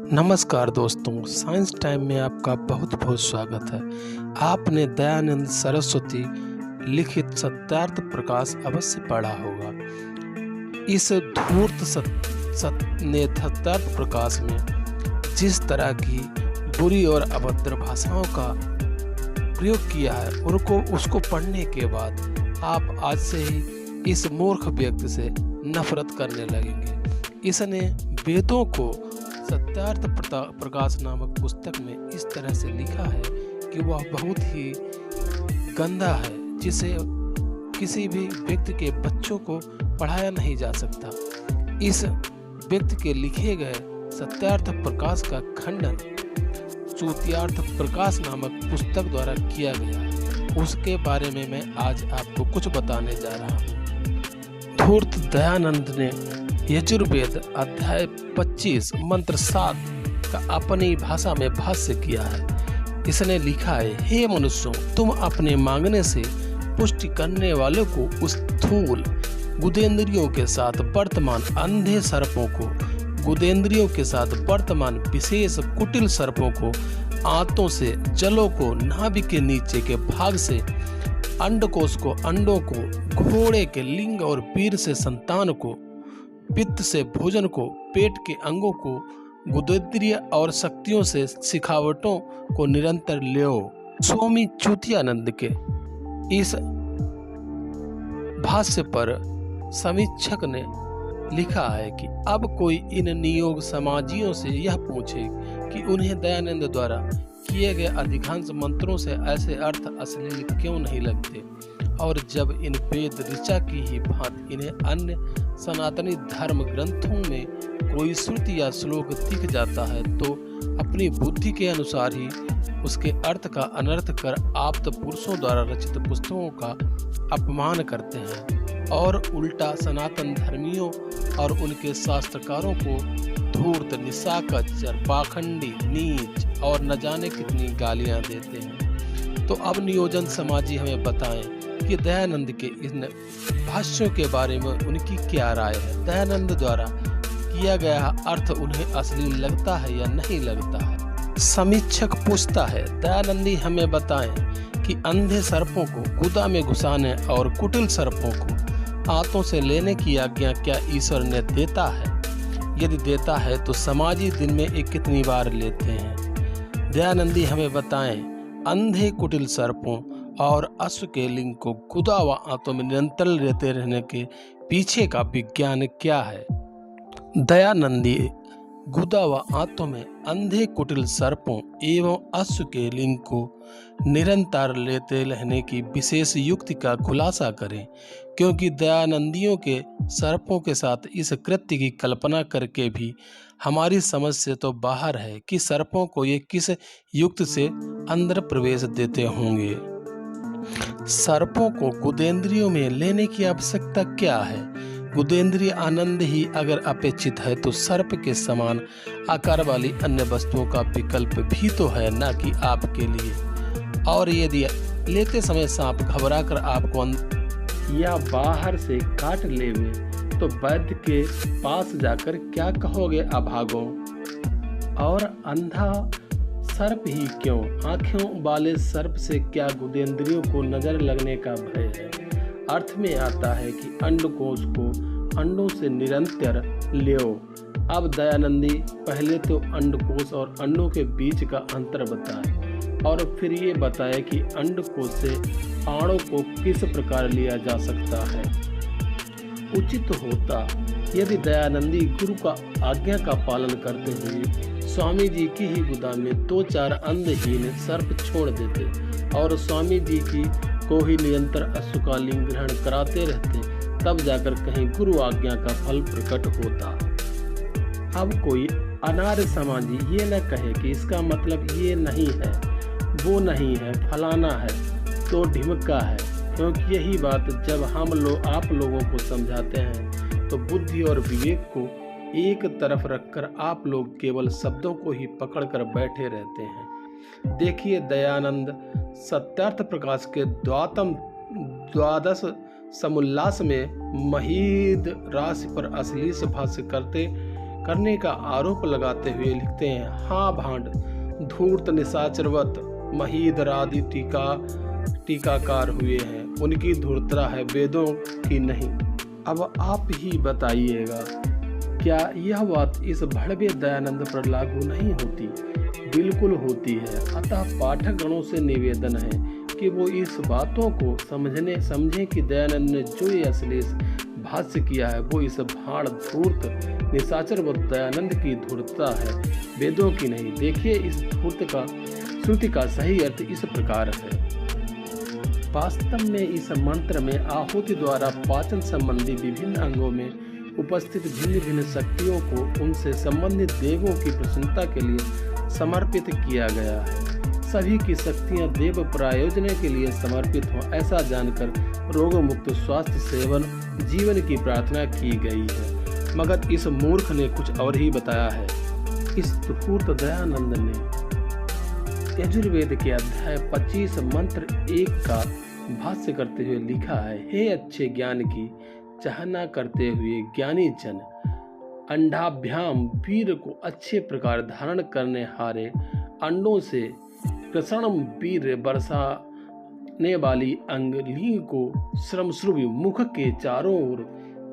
नमस्कार दोस्तों, science time में आपका बहुत बहुत स्वागत है। आपने दयानंद सरस्वती लिखित सत्यार्थ प्रकाश अवश्य पढ़ा होगा। इस धूर्त सत्यार्थ प्रकाश में जिस तरह की बुरी और अभद्र भाषाओं का प्रयोग किया है उसको पढ़ने के बाद आप आज से ही इस मूर्ख व्यक्ति से नफरत करने लगेंगे। इसने वेदों को सत्यार्थ प्रकाश नामक पुस्तक में इस तरह से लिखा है कि वह बहुत ही गंदा है, जिसे किसी भी व्यक्ति के बच्चों को पढ़ाया नहीं जा सकता। इस व्यक्ति के लिखे गए सत्यार्थ प्रकाश का खंडन चूतियार्थ प्रकाश नामक पुस्तक द्वारा किया गया है। उसके बारे में मैं आज आपको कुछ बताने जा रहा हूँ। धूर्त दयानंद ने यजुर्वेद अध्याय 25 मंत्र 7 का अपनी भाषा में भाष्य किया है। इसने लिखा है, हे मनुष्यों, तुम अपने मांगने से पुष्टि करने वालों को उस स्थूल गुदेंद्रियों के साथ वर्तमान अंधे सर्पों को, गुदेंद्रियों के साथ वर्तमान विशेष कुटिल सर्पों को, आंतों से जलों को, नाभि के नीचे के भाग से अंडकोश को, अंडों को, घोड़े के लिंग और वीर से संतान को, पित्त से भोजन को, पेट के अंगों को, गुदेंद्रिय और शक्तियों से सिखावटों को निरंतर लो। स्वामी च्युतियानंद के इस भाष्य पर समीक्षक ने लिखा है कि अब कोई इन नियोग समाजियों से यह पूछे कि उन्हें दयानंद द्वारा किए गए अधिकांश मंत्रों से ऐसे अर्थ अश्लील क्यों नहीं लगते, और जब इन वेद ऋचा की ही भांति इन्हें अन्य सनातनी धर्म ग्रंथों में कोई श्रुति या श्लोक दिख जाता है तो अपनी बुद्धि के अनुसार ही उसके अर्थ का अनर्थ कर आप्त पुरुषों द्वारा रचित पुस्तकों का अपमान करते हैं, और उल्टा सनातन धर्मियों और उनके शास्त्रकारों को धूर्त, निशाचर, पाखंडी, नीच और न जाने कितनी गालियां देते हैं। तो अब नियोजन समाजी हमें बताएं कि दयानंद के इन भाष्यों के बारे में उनकी क्या राय है। दयानंद द्वारा किया गया अर्थ उन्हें अश्लील लगता है या नहीं लगता है। समीक्षक पूछता है, दयानंदी हमें बताएं कि अंधे सर्पों को गुदा में घुसाने और कुटिल सर्पों को आंतों से लेने की आज्ञा क्या ईश्वर ने देता है? यदि देता है तो समाजी दिन में एक कितनी बार लेते हैं? दयानंदी हमें बताएं, अंधे कुटिल सर्पों और अश्व के लिंग को गुदा व आंतों में निरंतर लेते रहने के पीछे का विज्ञान क्या है? दयानंदी गुदा व आंतों में अंधे कुटिल सर्पों एवं अश्व के लिंग को निरंतर लेते रहने की विशेष युक्ति का खुलासा करें, क्योंकि दयानंदियों के सर्पों के साथ इस कृत्य की कल्पना करके भी हमारी समझ से तो बाहर है कि सर्पों को ये किस युक्ति से अंदर प्रवेश देते होंगे। सर्पों को गुदेंद्रियों में लेने की आवश्यकता क्या है? गुदेंद्रिय आनंद ही अगर अपेक्षित है तो सर्प के समान आकार वाली अन्य वस्तुओं का विकल्प भी तो है, ना कि आपके लिए। और यदि लेते समय सांप घबराकर आपको या बाहर से काट लेवे तो वैद्य के पास जाकर क्या कहोगे अभागों? और अंधा सर्प ही क्यों? आंखों वाले सर्प से क्या गुदेंद्रियों को नजर लगने का भय है? अर्थ में आता है कि अंडकोश को अंडों से निरंतर लो। अब दयानंदी पहले तो अंडकोश और अंडों के बीच का अंतर बताए और फिर ये बताए कि अंडकोश से आड़ों को किस प्रकार लिया जा सकता है। उचित होता यदि दयानंदी गुरु का आज्ञा का पालन करते हुए स्वामी जी की ही गुदा में 2-4 अंधहीन सर्प छोड़ देते और स्वामी जी की को ही निरंतर अश्व का लिंग ग्रहण कराते रहते, तब जाकर कहीं गुरु आज्ञा का फल प्रकट होता। अब कोई अनार्य समाजी ये न कहे कि इसका मतलब ये नहीं है, वो नहीं है, फलाना है तो ढिमका है, क्योंकि यही बात जब हम लोग आप लोगों को समझाते हैं तो बुद्धि और विवेक को एक तरफ रखकर आप लोग केवल शब्दों को ही पकड़कर बैठे रहते हैं। देखिए, दयानंद सत्यार्थ प्रकाश के द्वादश समुल्लास में महीद राशि पर अश्लील भाष्य करते करने का आरोप लगाते हुए लिखते हैं, हाँ भांड धूर्त निशाचरवत महीधर आदि टीकाकार हुए हैं, उनकी धूर्तता है वेदों की नहीं। अब आप ही बताइएगा, क्या यह बात इस भड़वे दयानंद पर लागू नहीं होती? बिल्कुल होती है। अतः पाठक गणों से निवेदन है कि वो इस बातों को समझें कि दयानंद ने जो ये अश्लील भाष्य किया है वो इस भाड़ धूर्त निशाचर व दयानंद की धूर्तता है, वेदों की नहीं। देखिए, इस धूर्त का श्रुति का सही अर्थ इस प्रकार है। वास्तव में इस मंत्र में आहुति द्वारा पाचन संबंधी विभिन्न अंगों में उपस्थित भिन्न भिन्न शक्तियों को उनसे संबंधित देवों की प्रसन्नता के लिए समर्पित किया गया है। सभी की शक्तियां देव प्रायोजन के लिए समर्पित हों, ऐसा जानकर रोग मुक्त स्वास्थ्य सेवन जीवन की प्रार्थना की गई है। मगर इस मूर्ख ने कुछ और ही बताया है। इस धूर्त दयानंद ने यजुर्वेद के अध्याय 25 मंत्र 1 का भाष्य करते हुए लिखा है, हे अच्छे ज्ञान की चाहना करते हुए ज्ञानी जन, अंडाभ्याम वीर को अच्छे प्रकार धारण करने हारे अंडों से कृष्ण वीर बरसाने वाली अंगुली को श्रमश्रुभ मुख के चारों ओर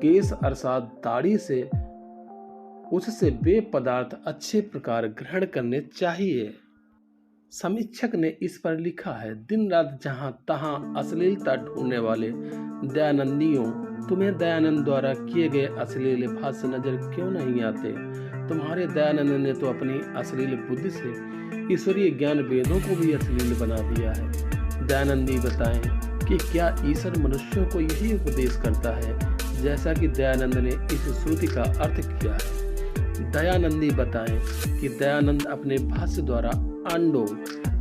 केश अर्थात दाढ़ी से उससे वे पदार्थ अच्छे प्रकार ग्रहण करने चाहिए। समीक्षक ने इस पर लिखा है, दिन रात जहां तहां अश्लीलता ढूंढने वाले दयानंदियों, तुम्हें दयानंद द्वारा किए गए अश्लील भाष्य नजर क्यों नहीं आते? तुम्हारे दयानंद ने तो अपनी अश्लील बुद्धि से ईश्वरीय ज्ञान वेदों को भी अश्लील बना दिया है। दयानंदी बताएं कि क्या ईश्वर मनुष्यों को यही उपदेश करता है जैसा कि दयानंद ने इस श्रुति का अर्थ किया है? दयानंदी बताएं कि दयानंद अपने भाष्य द्वारा अंडों,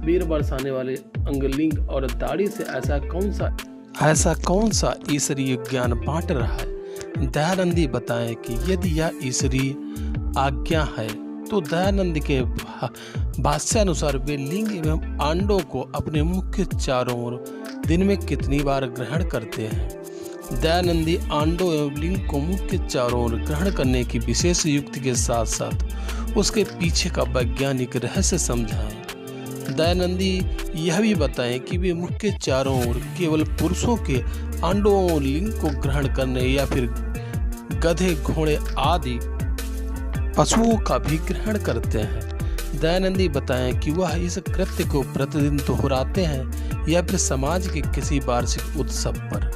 वीर बरसाने वाले अंगलिंग और दाढ़ी से ऐसा कौन सा ईश्वरीय ज्ञान बांट रहा है? दयानंदी बताएं कि यदि यह ईश्वरीय आज्ञा है तो दयानंद के भाष्यानुसार वे लिंग एवं अंडों को अपने मुख के चारों ओर दिन में कितनी बार ग्रहण करते हैं? दयानंदी अंडों एवं लिंग को मुख के चारों ओर ग्रहण करने की विशेष युक्ति के साथ साथ उसके पीछे का वैज्ञानिक रहस्य समझाएं। दयानंदी यह भी बताएं कि वे मुख के चारों ओर केवल पुरुषों के अंडों और लिंग को ग्रहण करने या फिर गधे, घोड़े आदि पशुओं का भी ग्रहण करते हैं। दयानंदी बताएं कि वह इस कृत्य को प्रतिदिन दोहराते हैं या फिर समाज के किसी वार्षिक उत्सव पर।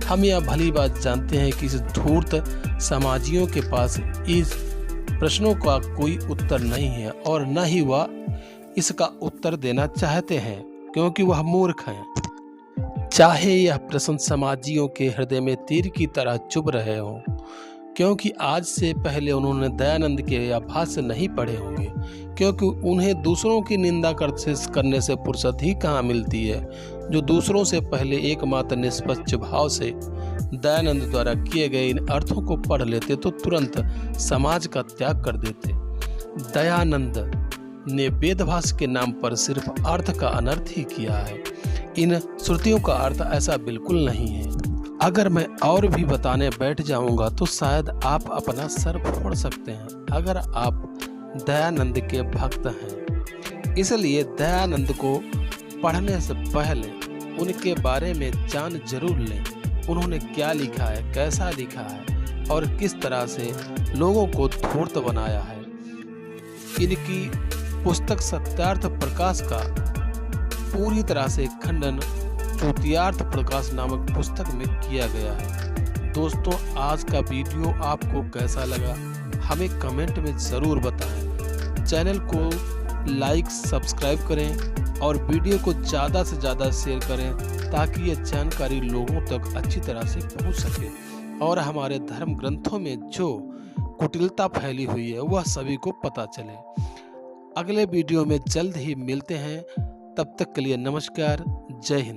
हम यह भली बात जानते हैं कि इस धूर्त समाजियों के पास इस प्रश्नों का कोई उत्तर नहीं है और न ही वह इसका उत्तर देना चाहते हैं, क्योंकि वह मूर्ख हैं। चाहे यह प्रश्न समाजियों के हृदय में तीर की तरह चुभ रहे हों, क्योंकि आज से पहले उन्होंने दयानंद के यह भाष्य नहीं पढ़े होंगे, क्योंकि उन्हें दूसरों की निंदा करने से फुर्सत ही कहाँ मिलती है, जो दूसरों से पहले एकमात्र निष्पक्ष भाव से दयानंद द्वारा किए गए इन अर्थों को पढ़ लेते तो तुरंत समाज का त्याग कर देते। दयानंद ने वेदभाष्य के नाम पर सिर्फ अर्थ का अनर्थ ही किया है। इन श्रुतियों का अर्थ ऐसा बिल्कुल नहीं है। अगर मैं और भी बताने बैठ जाऊंगा तो शायद आप अपना सर फोड़ सकते हैं। अगर आप दयानंद के भक्त हैं, इसलिए दयानंद को पढ़ने से पहले उनके बारे में जान जरूर लें। उन्होंने क्या लिखा है, कैसा लिखा है और किस तरह से लोगों को धूर्त बनाया है। इनकी पुस्तक सत्यार्थ प्रकाश का पूरी तरह से खंडन चौथियार्थ प्रकाश नामक पुस्तक में किया गया है। दोस्तों, आज का वीडियो आपको कैसा लगा हमें कमेंट में ज़रूर बताएं। चैनल को लाइक, सब्सक्राइब करें और वीडियो को ज़्यादा से ज़्यादा शेयर करें ताकि ये जानकारी लोगों तक अच्छी तरह से पहुंच सके और हमारे धर्म ग्रंथों में जो कुटिलता फैली हुई है वह सभी को पता चले। अगले वीडियो में जल्द ही मिलते हैं। तब तक के लिए नमस्कार, जय हिंद।